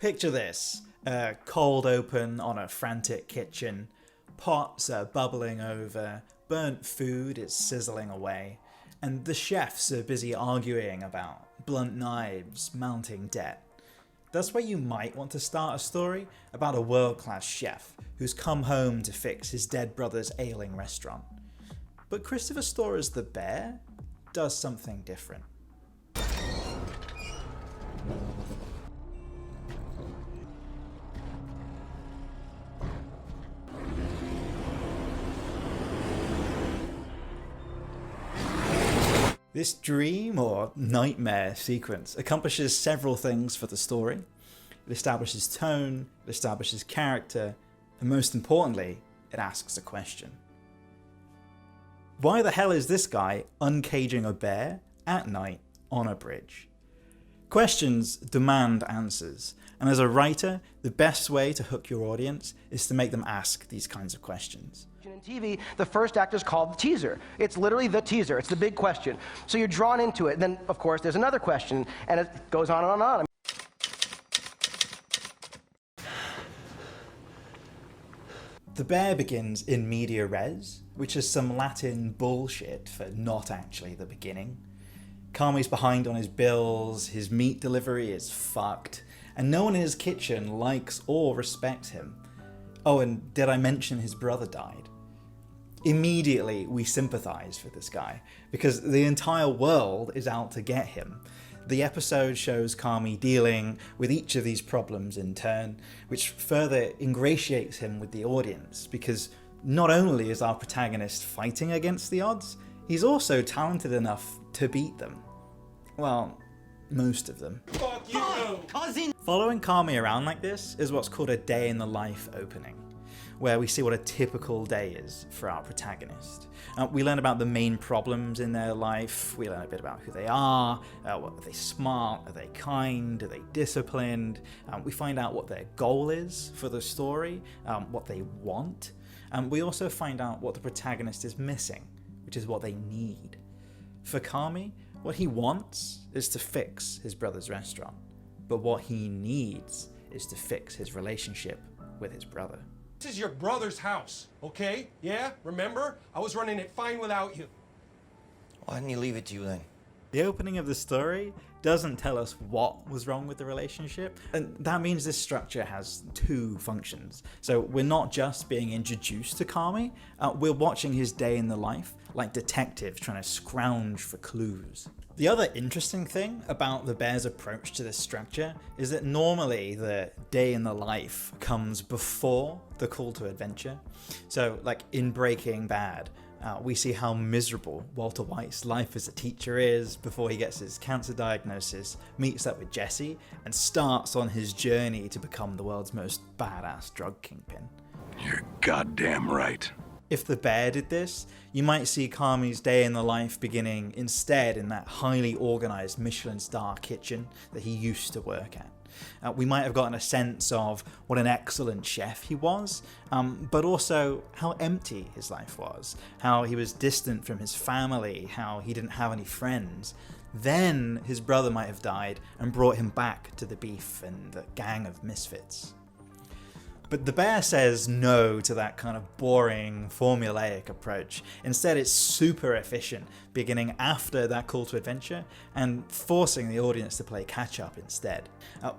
Picture this, a cold open on a frantic kitchen, pots are bubbling over, burnt food is sizzling away, and the chefs are busy arguing about blunt knives, mounting debt. That's where you might want to start a story about a world-class chef who's come home to fix his dead brother's ailing restaurant. But Christopher Stora's The Bear does something different. This dream or nightmare sequence accomplishes several things for the story. It establishes tone, it establishes character, and most importantly, it asks a question. Why the hell is this guy uncaging a bear at night on a bridge? Questions demand answers, and as a writer, the best way to hook your audience is to make them ask these kinds of questions. In TV, the first act is called the teaser. It's literally the teaser. It's the big question. So you're drawn into it. Then, of course, there's another question, and it goes on and on. The Bear begins in media res, which is some Latin bullshit for not actually the beginning. Carmy's behind on his bills, his meat delivery is fucked, and no one in his kitchen likes or respects him. Oh, and did I mention his brother died? Immediately we sympathize for this guy, because the entire world is out to get him. The episode shows Carmy dealing with each of these problems in turn, which further ingratiates him with the audience, because not only is our protagonist fighting against the odds, he's also talented enough to beat them. Well, most of them. Fuck you, cousin! Following Carmy around like this is what's called a day in the life opening, where we see what a typical day is for our protagonist. We learn about the main problems in their life, we learn a bit about who they are, are they smart, are they kind, are they disciplined, we find out what their goal is for the story, what they want, and we also find out what the protagonist is missing, which is what they need. For Carmy, what he wants is to fix his brother's restaurant, but what he needs is to fix his relationship with his brother. This is your brother's house, okay? Yeah, remember? I was running it fine without you. Why didn't he leave it to you then? The opening of the story doesn't tell us what was wrong with the relationship, and that means this structure has two functions. So we're not just being introduced to Carmy, we're watching his day in the life like detectives trying to scrounge for clues. The other interesting thing about the Bear's approach to this structure is that normally the day in the life comes before the call to adventure. So like in Breaking Bad, we see how miserable Walter White's life as a teacher is before he gets his cancer diagnosis, meets up with Jesse, and starts on his journey to become the world's most badass drug kingpin. You're goddamn right. If the Bear did this, you might see Carmy's day in the life beginning instead in that highly organized Michelin star kitchen that he used to work at. We might have gotten a sense of what an excellent chef he was, but also how empty his life was, how he was distant from his family, how he didn't have any friends. Then his brother might have died and brought him back to the beef and the gang of misfits. But the Bear says no to that kind of boring, formulaic approach. Instead, it's super efficient, beginning after that call to adventure and forcing the audience to play catch-up instead.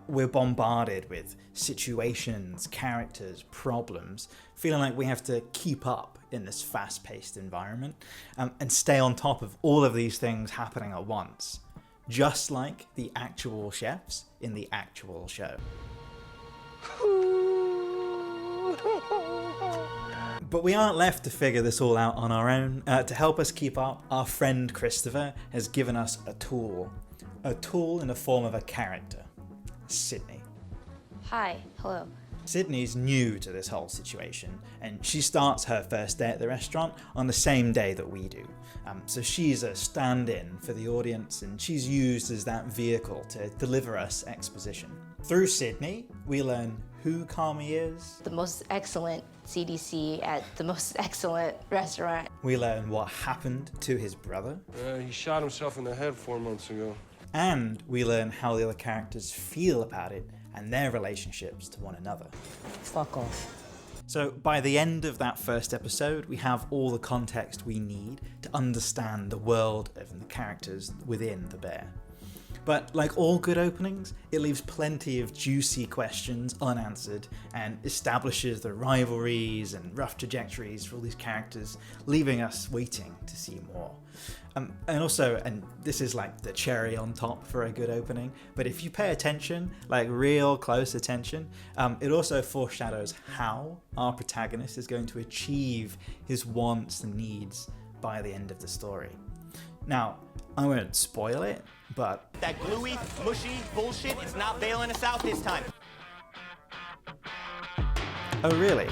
We're bombarded with situations, characters, problems, feeling like we have to keep up in this fast-paced environment and stay on top of all of these things happening at once, just like the actual chefs in the actual show. But we aren't left to figure this all out on our own. To help us keep up, our friend Christopher has given us a tool in the form of a character, Sydney. Hi, hello. Sydney's new to this whole situation, and she starts her first day at the restaurant on the same day that we do. So she's a stand-in for the audience, and she's used as that vehicle to deliver us exposition. Through Sydney, we learn who Carmy is. The most excellent CDC at the most excellent restaurant. We learn what happened to his brother. He shot himself in the head 4 months ago. And we learn how the other characters feel about it and their relationships to one another. Fuck off. So by the end of that first episode, we have all the context we need to understand the world and the characters within The Bear. But like all good openings, it leaves plenty of juicy questions unanswered and establishes the rivalries and rough trajectories for all these characters, leaving us waiting to see more. And this is like the cherry on top for a good opening, but if you pay attention, like real close attention, it also foreshadows how our protagonist is going to achieve his wants and needs by the end of the story. Now, I won't spoil it, but that gluey, mushy bullshit is not bailing us out this time. oh really?